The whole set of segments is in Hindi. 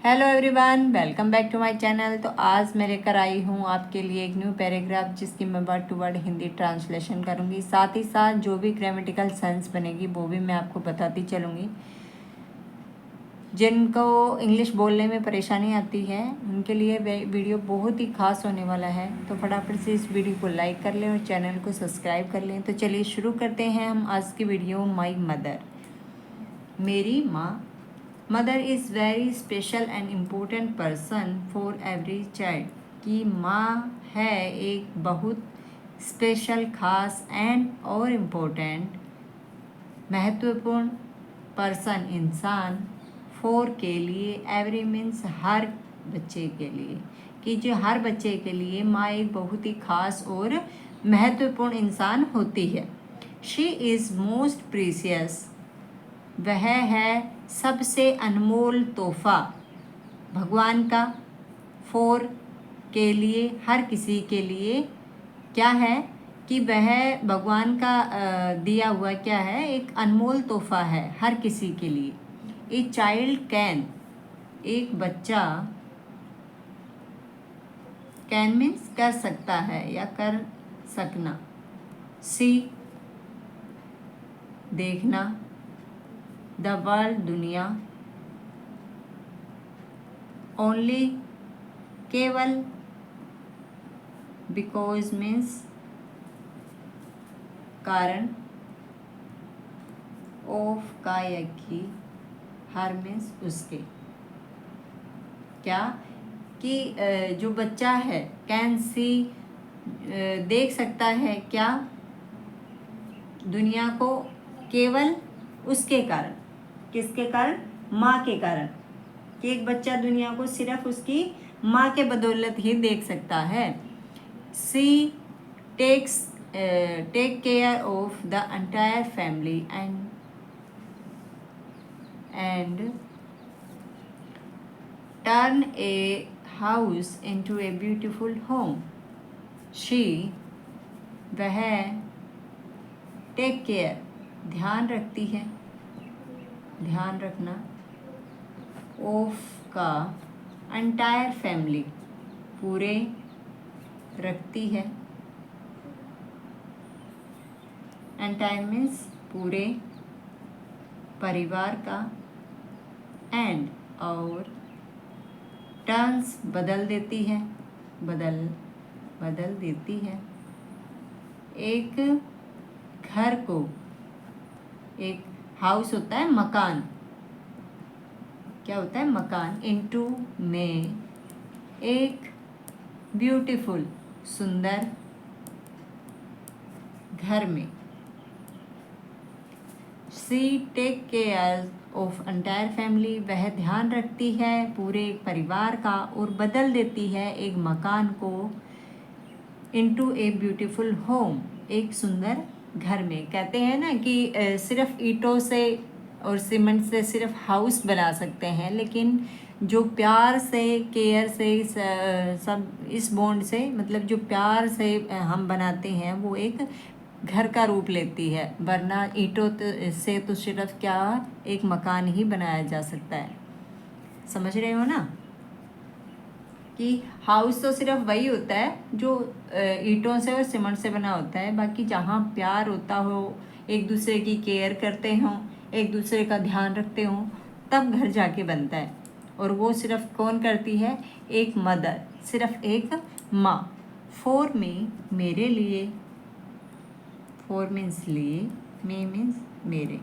Hello everyone, welcome back to my channel. तो आज मैं लेकर आई हूँ आपके लिए एक न्यू पैराग्राफ जिसकी मैं word to word Hindi translation करूँगी। साथ ही साथ जो भी ग्रामेटिकल सेंस बनेगी वो भी मैं आपको बताती चलूँगी। जिनको इंग्लिश बोलने में परेशानी आती है उनके लिए वीडियो बहुत ही खास होने वाला है। तो फटाफट से इस वीडियो को लाइक कर लें और चैनल को सब्सक्राइब कर लें। तो चलिए शुरू करते हैं हम आज की वीडियो। माई मदर, मेरी माँ। Mother is very special and important person for every child. कि माँ है एक बहुत स्पेशल, खास एंड और इम्पोर्टेंट, महत्वपूर्ण पर्सन, इंसान, फॉर के लिए, एवरी मीन्स हर बच्चे के लिए। कि जो हर बच्चे के लिए माँ एक बहुत ही खास और महत्वपूर्ण इंसान होती है। शी इज़ मोस्ट प्रीसियस, वह है सबसे अनमोल तोहफा भगवान का, फॉर के लिए, हर किसी के लिए। क्या है कि वह भगवान का दिया हुआ क्या है, एक अनमोल तोहफा है हर किसी के लिए। ए चाइल्ड कैन, एक बच्चा, कैन मीन्स कर सकता है या कर सकना, सी देखना, द वर्ल्ड दुनिया, ओनली केवल, बिकॉज मीन्स कारण, ऑफ का या की, हर मीन्स उसके। क्या कि जो बच्चा है कैन सी, देख सकता है क्या, दुनिया को, केवल उसके कारण। किसके कारण? माँ के कारण। कि एक बच्चा दुनिया को सिर्फ उसकी माँ के बदौलत ही देख सकता है। She take care of the entire family and turn a house into a beautiful home. She, वह, टेक केयर, ध्यान रखती है, ध्यान रखना, ऑफ का, एंटायर फैमिली, पूरे, रखती है, एंटायर मीन्स पूरे, परिवार का, एंड और, टर्न्स बदल देती है, बदल देती है, एक घर को, एक हाउस होता है मकान, क्या होता है मकान, इनटू में, एक ब्यूटीफुल, सुंदर, घर में। She take care of entire family, वह ध्यान रखती है पूरे परिवार का और बदल देती है एक मकान को, इनटू ए ब्यूटीफुल होम, एक सुंदर घर में। कहते हैं ना कि सिर्फ ईंटों से और सीमेंट से सिर्फ हाउस बना सकते हैं, लेकिन जो प्यार से, केयर से, सब इस बॉन्ड से, मतलब जो प्यार से हम बनाते हैं वो एक घर का रूप लेती है। वरना ईंटों से तो सिर्फ क्या, एक मकान ही बनाया जा सकता है। समझ रहे हो ना कि हाउस तो सिर्फ वही होता है जो ईंटों से और सीमेंट से बना होता है। बाकी जहाँ प्यार होता हो, एक दूसरे की केयर करते हों, एक दूसरे का ध्यान रखते हों, तब घर जाके बनता है। और वो सिर्फ कौन करती है? एक मदर, सिर्फ एक माँ। फॉर मी, मेरे लिए, फॉर मीन्स लिए, मी मीन्स मेरे।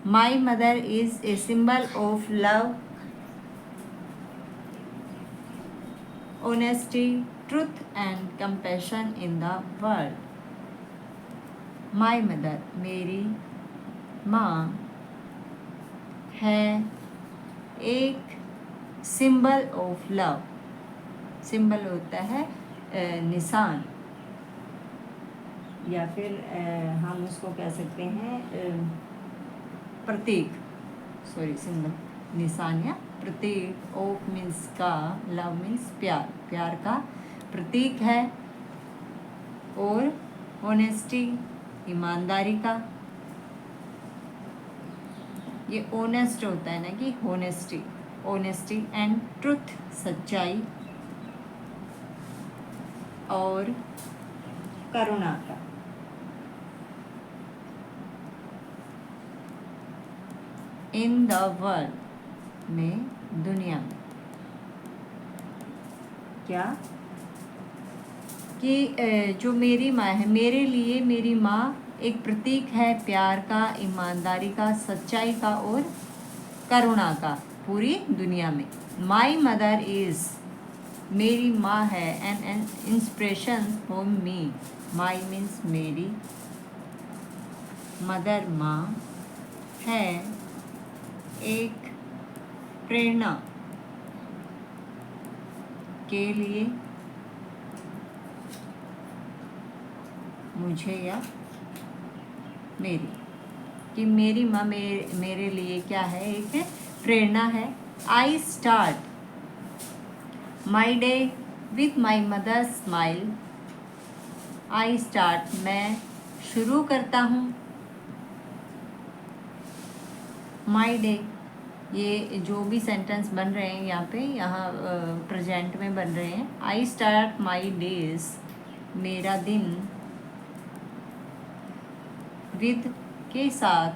My mother is a symbol of love, honesty, truth and compassion in the world. My mother, मेरी माँ, है एक सिंबल ऑफ लव, सिंबल होता है निशान, या फिर हम उसको कह सकते हैं प्रतीक, सॉरी, सिंबल, निशान या प्रतीक, ऑफ मीन्स का, लव मीन्स प्यार, प्यार का प्रतीक है, और ऑनेस्टी, ईमानदारी का। ये ऑनेस्ट होता है ना कि होनेस्टी, ऑनेस्टी एंड ट्रुथ, सच्चाई और करुणा का। इन द वर्ल्ड में, दुनिया में, क्या कि जो मेरी माँ है, मेरे लिए मेरी माँ एक प्रतीक है प्यार का, ईमानदारी का, सच्चाई का और करुणा का पूरी दुनिया में। माई मदर इज़, मेरी माँ है, an inspiration for me. My means मेरी, मदर माँ है एक प्रेरणा के लिए मुझे या मेरी, कि मेरी माँ मेरे लिए क्या है, एक प्रेरणा है। I start my day with my mother smile. I start, मैं शुरू करता हूँ माई डे। ये जो भी सेंटेंस बन रहे हैं यहाँ प्रेजेंट में बन रहे हैं। आई स्टार्ट माई डेज, मेरा दिन, विद के साथ,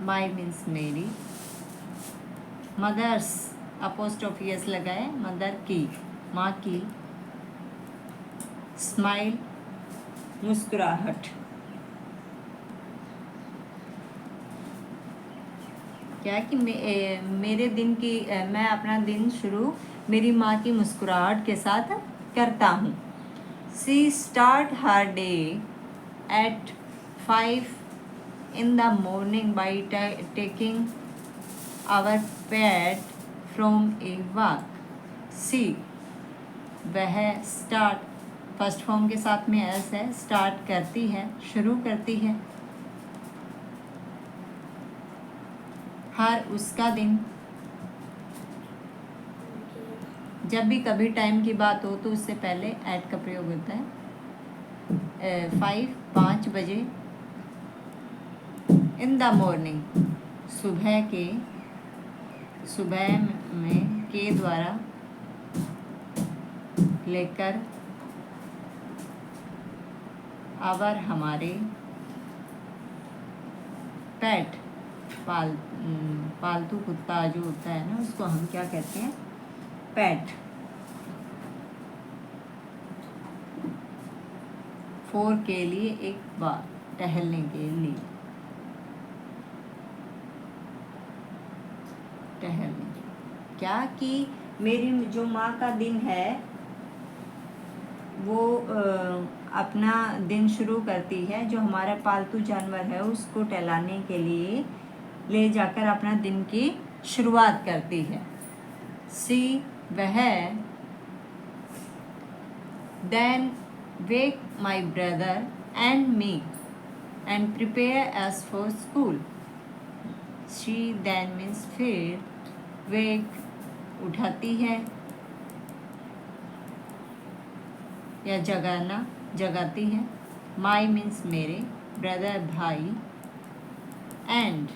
माई मीन्स मेरी, मदर्स अपोस्ट्रोफी एस लगाए, मदर की, माँ की, स्माइल मुस्कुराहट। क्या कि मेरे दिन की मैं अपना दिन शुरू मेरी माँ की मुस्कुराहट के साथ करता हूँ। She start her day at 5 in the morning by taking our pet from a walk. She, वह start फर्स्ट फॉर्म के साथ में एस है, स्टार्ट करती है, शुरू करती है, हर उसका दिन। जब भी कभी टाइम की बात हो तो उससे पहले एट का प्रयोग होता है। 5 बजे, इन द मॉर्निंग, सुबह में के द्वारा लेकर, आवर हमारे, पेट पालतू कुत्ता जो होता है ना, उसको हम क्या कहते हैं, पेट। 4 के लिए, एक बार टहलने के लिए, टहलने, क्या कि मेरी जो माँ का दिन है वो अपना दिन शुरू करती है, जो हमारा पालतू जानवर है उसको टहलाने के लिए ले जाकर अपना दिन की शुरुआत करती है। सी, वह, then wake my brother and me and prepare us for school. She then means फिर, वेक उठाती है या जगाना, जगाती है, माई मीन्स मेरे, ब्रदर भाई, एंड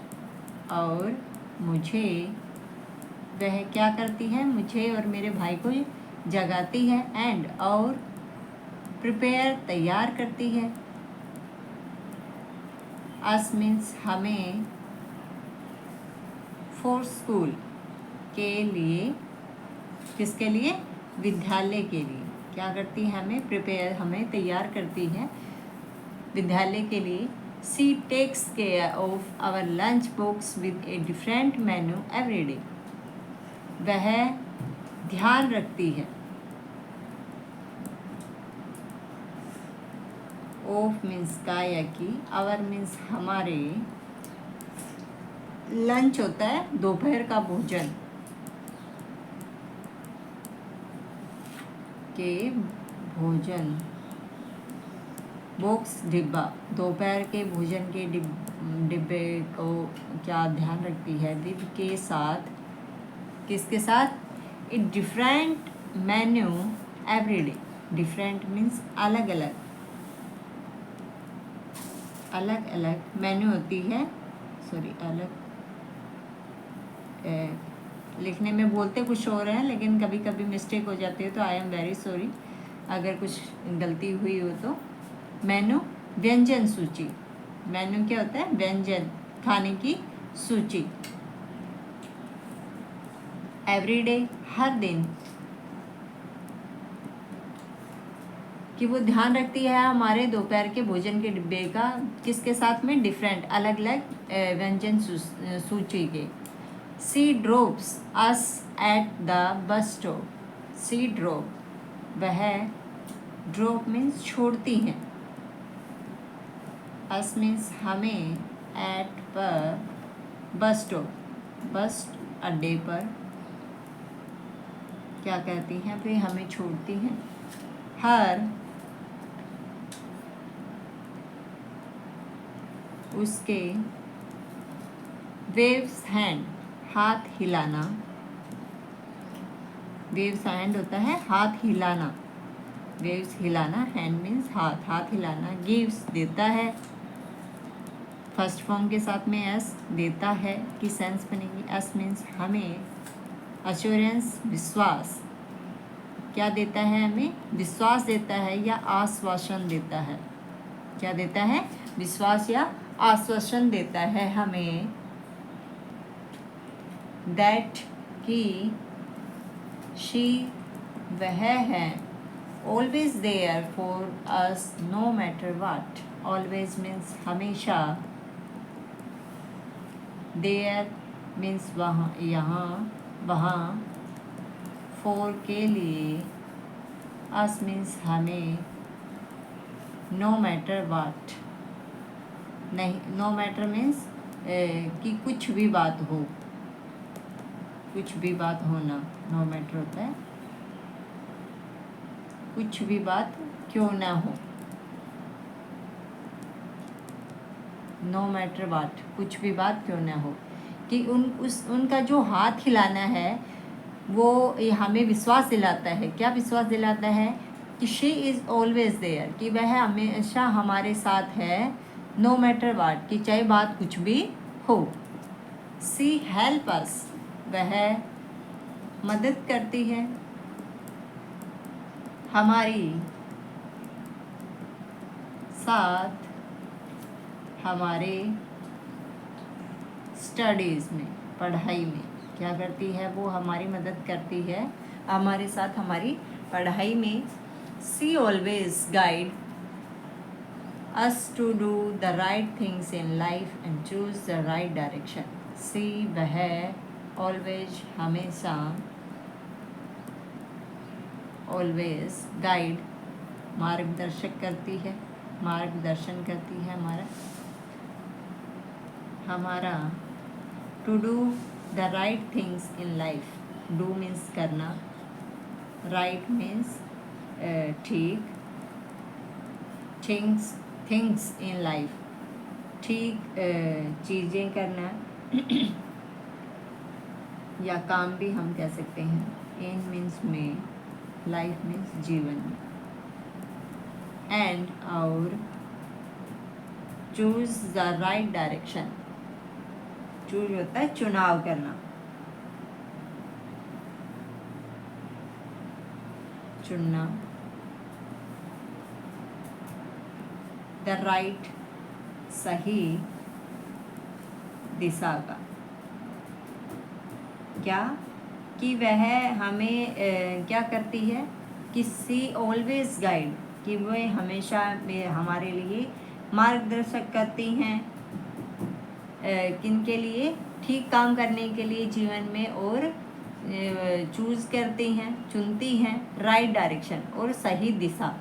और मुझे, वह क्या करती है, मुझे और मेरे भाई को जगाती है, एंड और प्रिपेयर तैयार करती है, अस मीन्स हमें, फॉर स्कूल के लिए, किसके लिए, विद्यालय के लिए, क्या करती है, हमें प्रिपेयर, हमें तैयार करती है विद्यालय के लिए। She takes care of our lunch box with a different menu every day. वह ध्यान रखती है, ऑफ मीन्स का या की, आवर मीन्स हमारे, लंच होता है दोपहर का भोजन, के भोजन, बॉक्स डिब्बा, दोपहर के भोजन के डिब्बे को क्या ध्यान रखती है, विद के साथ, किसके साथ, a different menu every day. Different means अलग अलग, अलग अलग मेन्यू होती है, सॉरी अलग लिखने में बोलते कुछ और हैं, लेकिन कभी कभी मिस्टेक हो जाती है, तो आई एम वेरी सॉरी अगर कुछ गलती हुई हो तो। मेनू व्यंजन सूची। मेनू क्या होता है? व्यंजन, खाने की सूची। एवरीडे, हर दिन, कि वो ध्यान रखती है हमारे दोपहर के भोजन के डिब्बे का, किसके साथ में? डिफरेंट, अलग अलग व्यंजन सूची के। She drops us at the bus stop. She drop, वह, ड्रॉप मीन्स छोड़ती हैं, अस मीन्स हमें, एट पर, बस स्टॉप, बस अड्डे पर क्या कहती हैं? वे हमें छोड़ती हैं। हर, उसके, वेव्स हैंड, हाथ हिलाना। वेव्स हैंड होता है हाथ हिलाना, वेव्स हिलाना, हैंड मीन्स हाथ, हाथ हिलाना। गिव्स, देता है, फर्स्ट फॉर्म के साथ में एस, देता है की सेंस बनेगी। एस मीन्स हमें, अश्योरेंस, विश्वास, क्या देता है? हमें विश्वास देता है या आश्वासन देता है। क्या देता है? विश्वास या आश्वासन देता है हमें। दैट, की, शी, वह है, always there for us no matter what. Always means हमेशा, देयर मीन्स वहाँ, यहाँ, वहाँ, फॉर के लिए, अस मीन्स हमें, नो मैटर वाट, नहीं, नो मैटर मीन्स कि कुछ भी बात हो, कुछ भी बात होना, नो मैटर होता है कुछ भी बात क्यों ना हो। नो मैटर वाट, कुछ भी बात क्यों ना हो, कि उनका जो हाथ हिलाना है वो हमें विश्वास दिलाता है। क्या विश्वास दिलाता है? कि शी इज़ ऑलवेज देयर, कि वह हमेशा हमारे साथ है, नो मैटर वाट, कि चाहे बात कुछ भी हो। सी हेल्प अस, वह मदद करती है हमारी साथ, हमारे स्टडीज़ में, पढ़ाई में। क्या करती है? वो हमारी मदद करती है हमारे साथ हमारी पढ़ाई में। She always guide us to do the right things in life and choose the right direction. She, वह, ऑलवेज, हमेशा, ऑलवेज, गाइड, मार्गदर्शक करती है, मार्गदर्शन करती है हमारा, to do the right things in life. Do means करना, राइट मीन्स ठीक, थिंग्स इन लाइफ, ठीक चीज़ें करना या काम भी हम कह सकते हैं। इन मीन्स में, लाइफ मीन्स जीवन में। एंड, और, choose the right direction. Choose होता है चुनाव करना, चुनना। द राइट, सही दिशा का। क्या? कि वह हमें क्या करती है? कि सी ऑलवेज गाइड, कि वह हमेशा हमारे लिए मार्गदर्शक करती हैं, किन के लिए? ठीक काम करने के लिए जीवन में, और चूज करती हैं, चुनती हैं, राइट डायरेक्शन, और सही दिशा।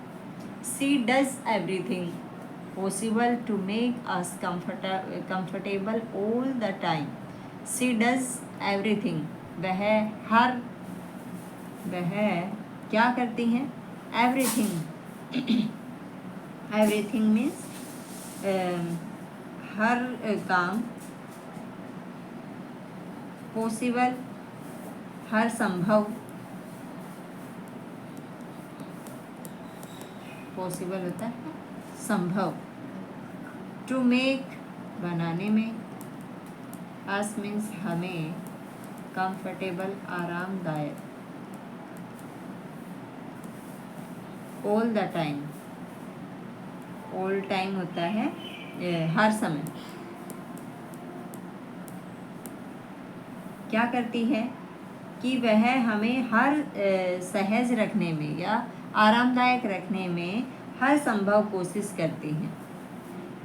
She does everything possible to make us comfortable all the time. She does everything, वह हर, वह क्या करती हैं? एवरीथिंग, एवरीथिंग मीन्स हर काम, पॉसिबल, हर संभव, पॉसिबल होता है संभव, टू मेक, बनाने में, अस मीन्स हमें, कंफर्टेबल, आरामदायक, all the time, all time होता है हर समय। क्या करती है कि वह हमें हर सहज रखने में या आरामदायक रखने में हर संभव कोशिश करती हैं।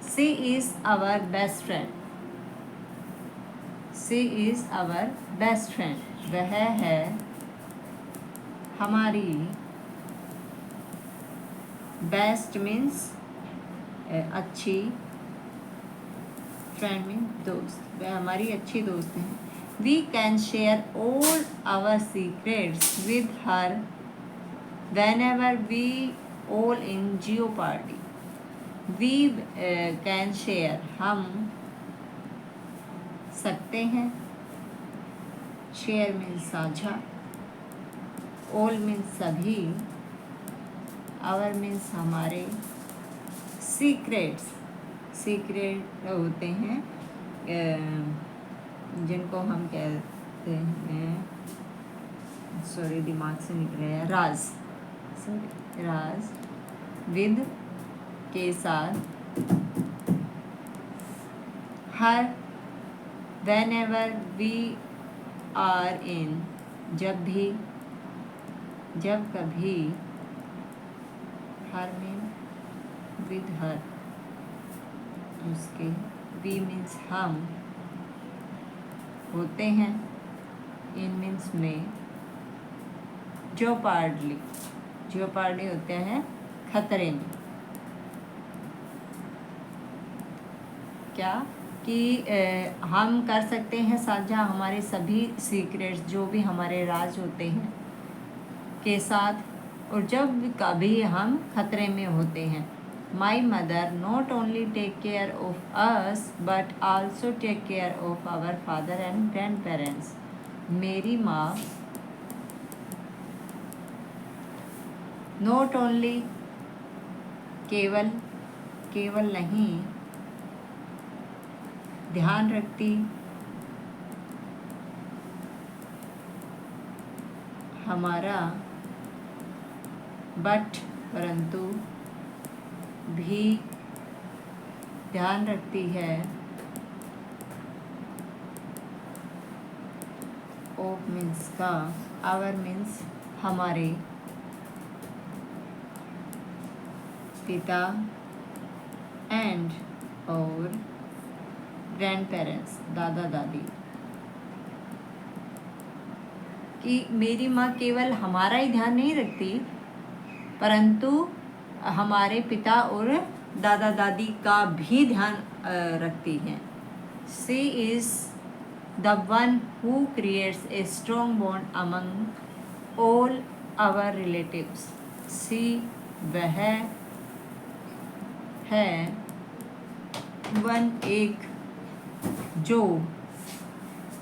She is our best friend, she is our best friend, वह है हमारी, बेस्ट मीन्स अच्छी, फ्रेंड मीन्स दोस्त, वह हमारी अच्छी दोस्त हैं। We can share all our secrets with her whenever we all in jeopardy. We can share, हम सकते हैं, share means साझा, all means सभी, our means हमारे, secrets, secret होते हैं जिनको हम कहते हैं, सॉरी दिमाग से निकल गया, राज, सॉरी राज, विद के साथ, हर, whenever we are in, जब भी, जब कभी, हर मीन विद हर, उसके, वी मीन्स हम होते हैं, इन मीन्स में, जोपार्डली, जोपार्डली होते हैं खतरे में। क्या कि हम कर सकते हैं साझा हमारे सभी सीक्रेट्स, जो भी हमारे राज होते हैं के साथ, और जब कभी हम खतरे में होते हैं। My mother not only take care of us but also take care of our father and grandparents. मेरी माँ not only, केवल, केवल नहीं, ध्यान रखती हमारा, बट परंतु, भी ध्यान रखती है, ऑफ मीन्स का, आवर मीन्स हमारे, पिता, एंड और ग्रैंड पेरेंट्स, दादा दादी। कि मेरी माँ केवल हमारा ही ध्यान नहीं रखती परंतु हमारे पिता और दादा दादी का भी ध्यान रखती हैं। She is the one who creates a strong bond among all our relatives. She वह है, वन एक, जो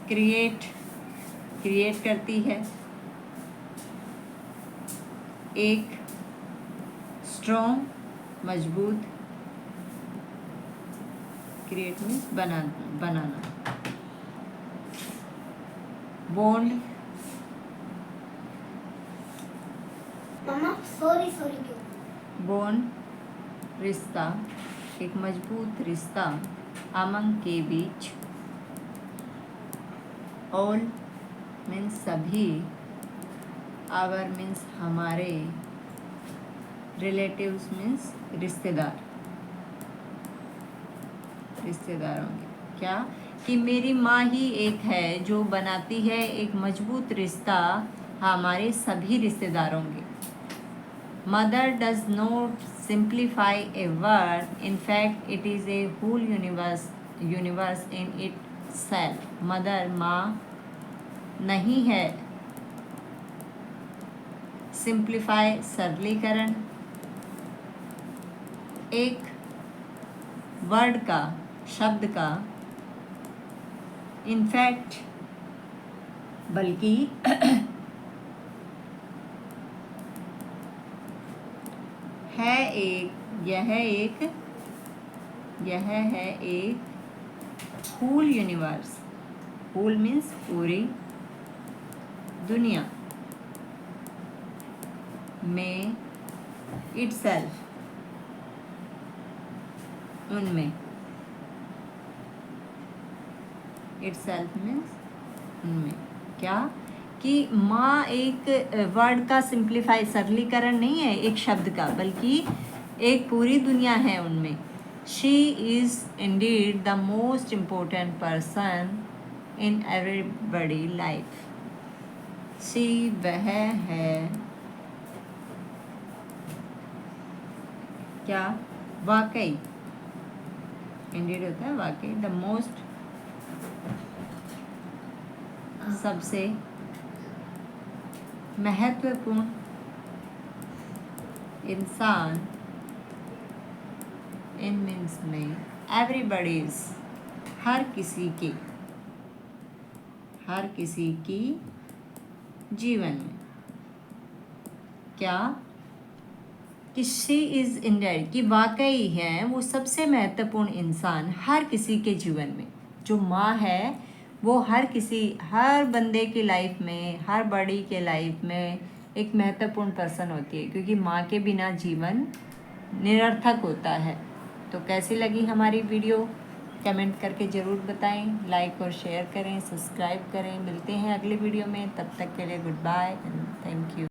क्रिएट करती है, एक स्ट्रॉन्ग मजबूत, क्रिएट मीन्स बनाना, बॉन्ड, मम्मा सॉरी बॉन्ड रिश्ता, एक मजबूत रिश्ता, अमंग के बीच, ऑल मीन्स सभी, आवर मीन्स हमारे, रिलेटिव्स मीन्स रिश्तेदार, रिश्तेदारों के। क्या कि मेरी माँ ही एक है जो बनाती है एक मजबूत रिश्ता हमारे सभी रिश्तेदारों के। Mother does not simplify a word, in fact it is a whole universe in itself. Mother माँ नहीं है सिंप्लीफाई सरलीकरण एक वर्ड का, शब्द का, इनफैक्ट बल्कि, है एक, यह है एक होल यूनिवर्स, होल मीन्स पूरी, दुनिया में itself उनमें itself मीन्स उनमें क्या कि माँ एक वर्ड का सिंप्लीफाई सरलीकरण नहीं है एक शब्द का, बल्कि एक पूरी दुनिया है उनमें। She is Indeed the most important person in everybody life. She वह है क्या, वाकई, इंडीड होता है वाकई, द मोस्ट सबसे महत्वपूर्ण इंसान, इन मीन्स में एवरीबडीज, हर किसी की जीवन में क्या कि शी इज़ इंडेड कि वाकई है वो सबसे महत्वपूर्ण इंसान हर किसी के जीवन में। जो माँ है वो हर बंदे की लाइफ में, हर बड़ी के लाइफ में एक महत्वपूर्ण पर्सन होती है, क्योंकि माँ के बिना जीवन निरर्थक होता है। तो कैसी लगी हमारी वीडियो कमेंट करके ज़रूर बताएं, लाइक और शेयर करें, सब्सक्राइब करें। मिलते हैं अगले वीडियो में, तब तक के लिए goodbye and thank you.